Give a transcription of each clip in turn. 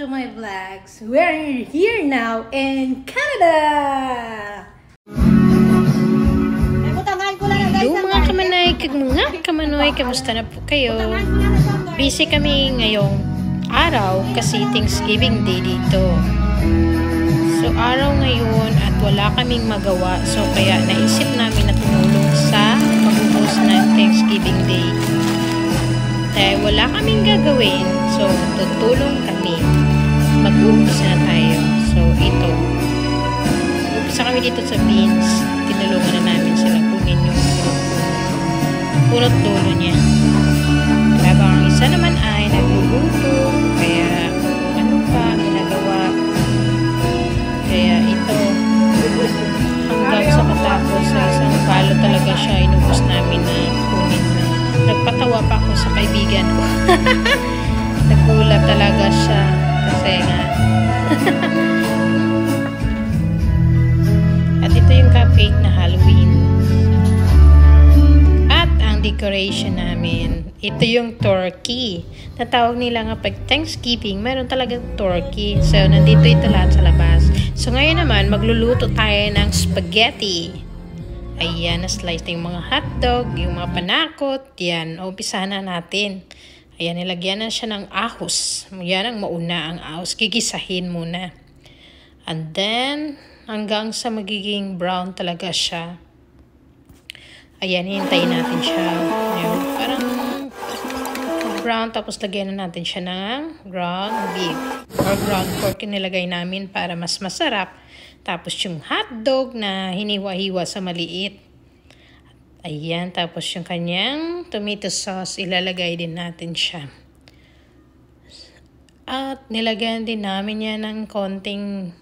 to my vlogs. We're here now in Canada! Hello mga kamanay, kamanoy, kamusta na po kayo? Busy kami ngayong araw kasi Thanksgiving Day dito. So araw ngayon at wala kaming magawa, so kaya naisip namin na tumulong sa pag-ubos ng Thanksgiving Day. Dahil wala kaming gagawin, so tutulong kami. Mag-ubos na tayo. So ito, umpisa kami dito sa beans. Tinulungan na namin sila kunin yung punot dulo niya. Habang ang isa naman ay nagluluto, kaya ano pa ginagawa. Kaya ito, hanggang sa matapos sa isang palo talaga siya, inubos namin na kunin na. Nagpatawa pa ako sa kaibigan ko. Nagulat talaga siya kasi nga. At ito yung cupcake na Halloween. At ang decoration namin, ito yung turkey. Natawag nila nga pag Thanksgiving, meron talagang turkey. So, nandito ito lahat sa labas. So, ngayon naman, magluluto tayo ng spaghetti. Ayan, na-slice na yung mga hotdog, yung mga panakot. Yan, umpisahan na natin. Ayan, nilagyan na siya ng ahos. Yan ang mauna, ang ahos. Gigisahin muna. And then, hanggang sa magiging brown talaga siya. Ayan, hintayin natin siya. Ayan, parang brown, tapos lagyan na natin siya ng ground beef or ground pork yung nilagay namin para mas masarap. Tapos yung hotdog na hiniwa-hiwa sa maliit. Ayan, tapos yung kanyang tomato sauce, ilalagay din natin siya. At nilagyan din namin yan ng konting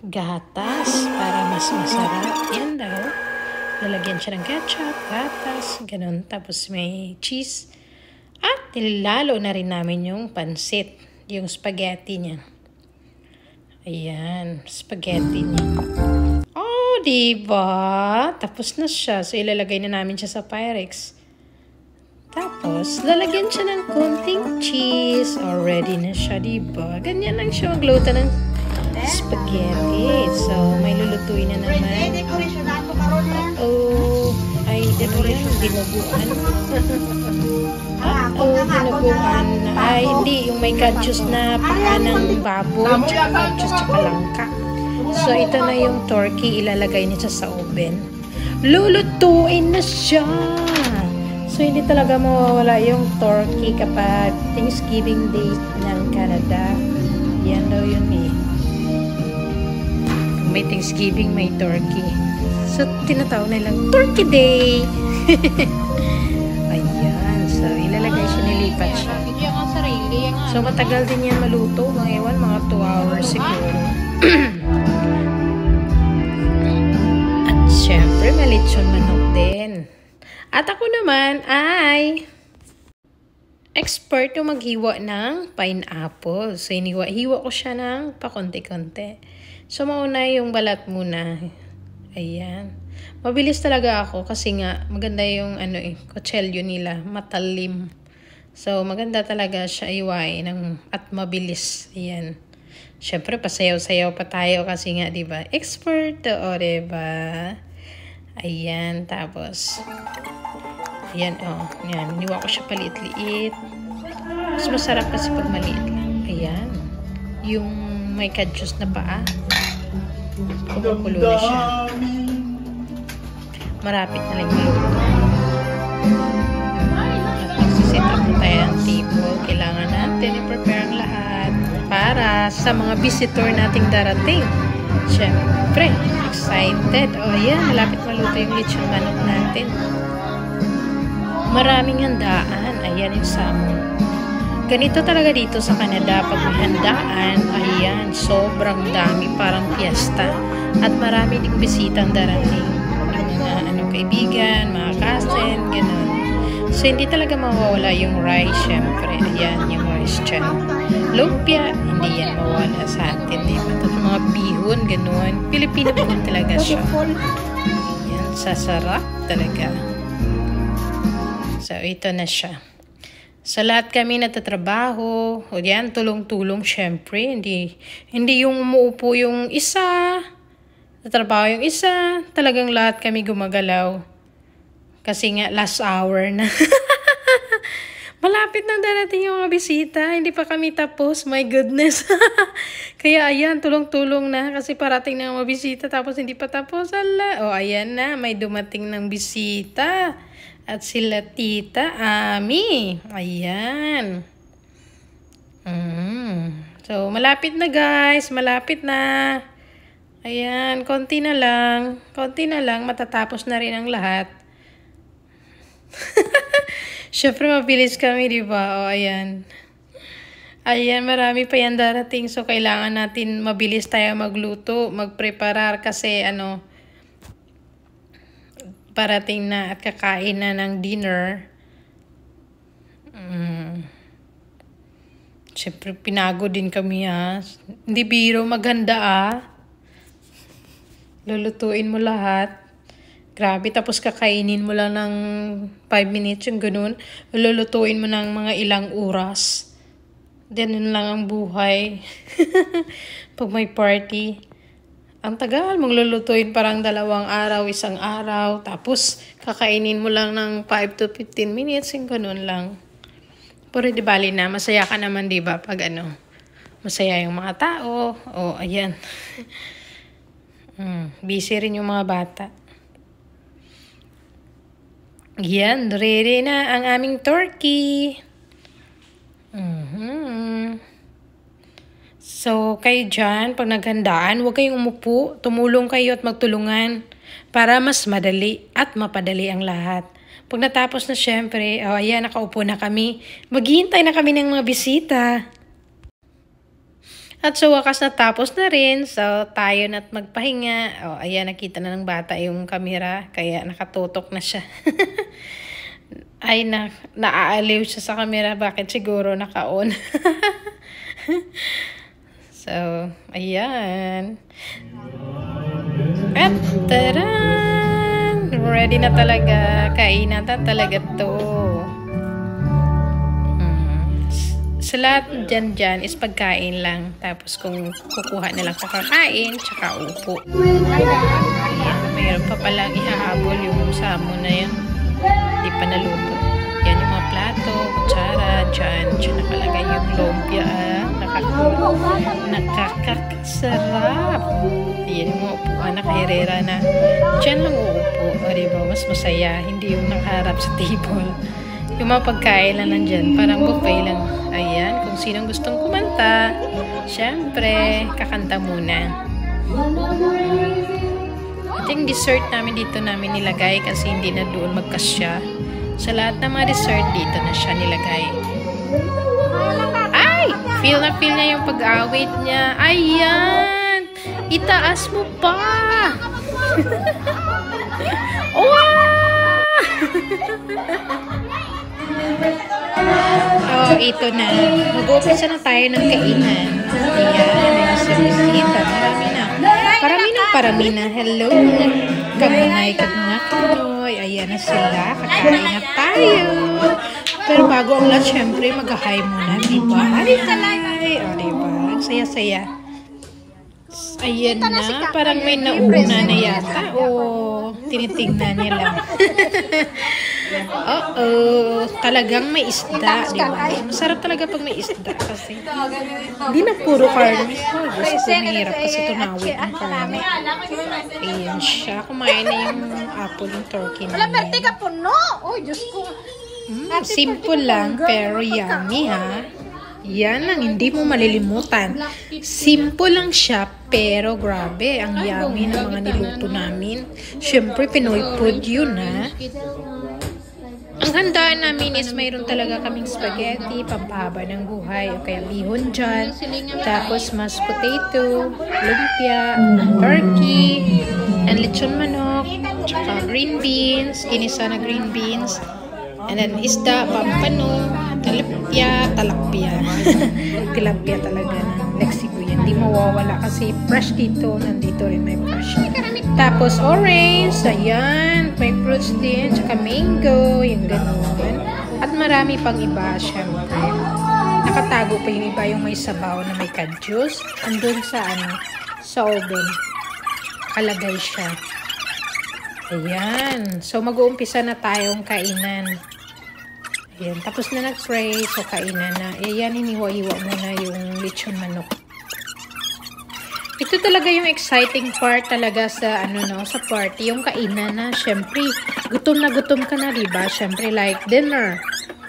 gatas para mas masarap. Yan daw. Lalagyan siya ng ketchup, gatas, ganun. Tapos may cheese. At nilalo na rin namin yung pansit, yung spaghetti niya. Ayan, spaghetti niya. Oh, diba? Tapos na siya. So, ilalagay na namin siya sa Pyrex. Tapos, lalagyan siya ng konting cheese. Oh, ready na siya, diba? Ganyan lang siya magluto ng spaghetti. So, may lulutuin na naman. Oh, ay, ito rin yung dinuguan. Dinuguan. Ay, hindi. Yung may kadyos na paa ng baboy, tsaka kadyos, tsaka langka. So, ito na yung turkey. Ilalagay niya sa oven. Lulutuin na siya! So, hindi talaga mawawala yung turkey kapag Thanksgiving Day ng Canada. Yan daw yun eh. May Thanksgiving, may turkey. So, tinatawag na lang Turkey Day! Ayan. So, ilalagay siya, nilipat siya. So, matagal din yan maluto. Mga 2 hours siguro. At syempre, malitsyon manok din. At ako naman ay expert yung maghiwa ng pineapple. So, hiniwa-hiwa ko siya ng pakonti-konti. So, mauna yung balat muna. Ayan. Mabilis talaga ako kasi nga maganda yung kutselyo nila, matalim. So maganda talaga siya iwain at mabilis. Ayan. Syempre pasayaw-sayaw pa tayo kasi nga 'di ba? Expert to, 'di ba? Ayan, tapos ayan, ayan, niwa ko siya paliit-liit. Mas masarap kasi pag maliit lang. Ayan. Yung may kadyos na paa. Kumukulo na siya. Marapit na lang maluto. At magsiset up na tayo ang table. Kailangan natin i-prepare ang lahat para sa mga visitor nating darating. Siyempre, excited. O ayan, malapit maluto yung lechon manok natin. Maraming handaan. Ayan yung salmon. Ganito talaga dito sa Canada. Pag may handaan, ayan, sobrang dami, parang fiesta. At marami ding bisitang darating. Yung mga kaibigan, mga cousin, gano'n. So, hindi talaga mawawala yung rice, syempre. Ayan, yung rice dyan. Lumpia, hindi yan mawawala sa atin, diba? Tapos mga bihon, gano'n. Pilipino po talaga siya. Ayan, sasarap talaga. So, ito na siya. Sa lahat kami natatrabaho. O yan, tulong-tulong syempre. Hindi yung umuupo yung isa. Natrabaho yung isa. Talagang lahat kami gumagalaw. Kasi nga last hour na. Malapit nang darating yung mga bisita. Hindi pa kami tapos. My goodness. Kaya ayan, tulong-tulong na. Kasi parating na mga bisita tapos hindi pa tapos. Ala. O ayan na, may dumating ng bisita. At sila Tita Ami. Ayan. So, malapit na guys. Malapit na. Ayan, konti na lang. Konti na lang. Matatapos na rin ang lahat. Syempre, mabilis kami, di ba? O, ayan. Ayan, marami pa yan darating. So, kailangan natin mabilis tayo magluto, magpreparar kasi, parating na at kakain na ng dinner. Syempre, pinagod din kami, ha. Hindi biro, maganda, Lulutuin mo lahat. Grabe, tapos kakainin mo lang ng 5 minutes, yung ganun. Lulutuin mo ng mga ilang oras. Ganun lang ang buhay. Pag may party. Ang tagal, maglulutuin parang 2 araw, 1 araw. Tapos, kakainin mo lang ng 5 to 15 minutes, yung ganun lang. Pero di bali na, masaya ka naman, di ba? Pag masaya yung mga tao. O, ayan. Busy rin yung mga bata. Yan, ready na ang aming turkey. So, kayo dyan, pag naghandaan, huwag kayong umupo. Tumulong kayo at magtulungan para mas madali at mapadali ang lahat. Pag natapos na syempre, ayan, nakaupo na kami. Maghihintay na kami ng mga bisita. At sa wakas natapos na rin, so tayo na't magpahinga. Ayan, nakita na ng bata yung camera, kaya nakatutok na siya. Ay, naaaliw siya sa camera, bakit siguro naka-on. So, ayan. At taran! Ready na talaga, kainan na talaga to. Sa lahat dyan is pagkain lang. Tapos kung kukuha na lang sa kakain, tsaka upo. Mayroon pa palang ihahabol yung salmon na yan. Hindi pa naluto. Yan yung mga plato, kutsara, dyan nakalagay yung lumpia. Nakakasarap. Yan yung mga upuan, nakaherera na. Dyan lang uupo. O diba, mas masaya. Hindi yung nakaharap sa table. Yung mga pagkain lang nandyan, parang buffet lang. Ayan, kung sinong gustong kumanta, syempre, kakanta muna. At yung dessert namin dito namin nilagay kasi hindi na doon magkasya. Sa lahat ng mga dessert, dito na siya nilagay. Ay! Feel na niya yung pag-awit niya. Ayan! Itaas mo pa! Ito na. Mag-umpisa na tayo ng kainan. Ayan, may bisita. Parami na. Hello. Kamunay, kamunoy. Ayan na sila. Kakain na tayo. Pero bago ang lahat, syempre, mag-hi muna. Diba? Hi. O, diba? Saya-saya. Ayan na. Parang may nauna na yata. O, tinitingnan niya lang. Talagang may isda, di ba? Masarap talaga pag may isda kasi hindi na puro karne. Gusto mahirap kasi tunawin ang karne. Ayan siya. Kumain na yung apple, yung turkey na yan. Simple lang, pero yummy, ha? Yan ang hindi mo malilimutan. Simple lang siya, pero grabe, ang yummy ng mga niluto namin. Siyempre, Pinoy food yun, ha? Ang handaan namin is mayroon talaga kaming spaghetti, pampahaba ng buhay, o kaya bihon dyan. Tapos mashed potato, lumpia, turkey, and lechon manok, tsaka green beans, ginisa na green beans, and then isda, pampano, talapia. Tilapia talaga ng Mexico yan. Hindi mawawala kasi fresh dito. Nandito rin may fresh. Tapos orange, ayan, may fruits din, tsaka mango, yung gano'n. At marami pang iba, syempre. Nakatago pa yung iba, yung may sabaw na may kadyos. Andun sa sa oven. Kalagay siya. Ayan. So, mag-uumpisa na tayong kainan. Ayan. Tapos na nag-pray. So, kainan na. Ayan, hiniwa-hiwa muna yung lechon manok. Ito talaga yung exciting part talaga sa sa party, yung kainan na. Syempre, gutom ka na, diba? Syempre, like dinner.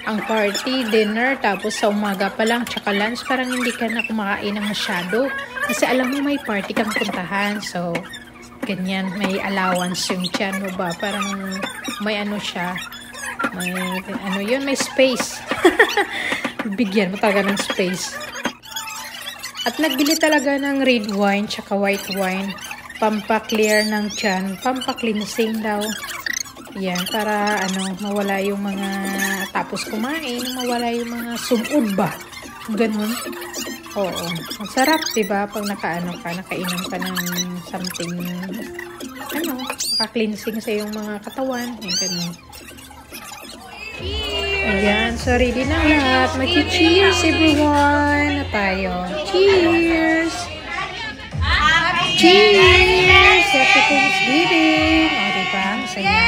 Ang party, dinner, tapos sa umaga pa lang, tsaka lunch, parang hindi ka na kumakain ng masyado. Kasi alam mo, may party kang puntahan. So, ganyan, may allowance yung tiyan mo ba? Parang may siya. May space. Bigyan mo talaga ng space. At nagbili talaga ng red wine tsaka white wine. Pampa-clear ng tiyan. Pampa-cleansing daw. Yan, para mawala yung mga tapos kumain, mawala yung mga sumud ba? Ganun. Oo. Ang sarap, diba? Pag nakainom ka ng something, maka-cleansing sa yung mga katawan. Yung ganun. Ayan, so ready na lahat. Mag-cheers everyone na tayo. Cheers! Cheers! Happy Thanksgiving! O, diba? Ang saya.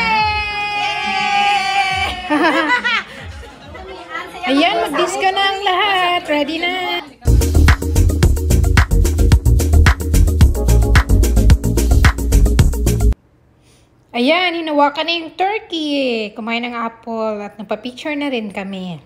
Ayan, mag-disco na ang lahat. Ready na! Ayan, hinawakan na yung turkey. Kumain ng apple at nagpa-picture na rin kami.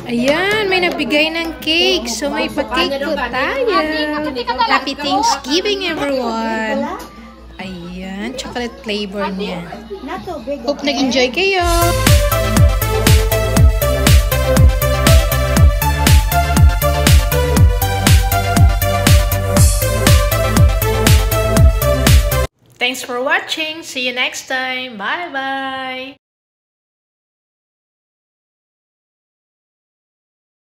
Ayan, may nabigay ng cake. So, may pa-cake po tayo. Happy Thanksgiving, everyone. Ayan, chocolate flavor niya. Hope nag-enjoy kayo. Thanks for watching. See you next time. Bye-bye.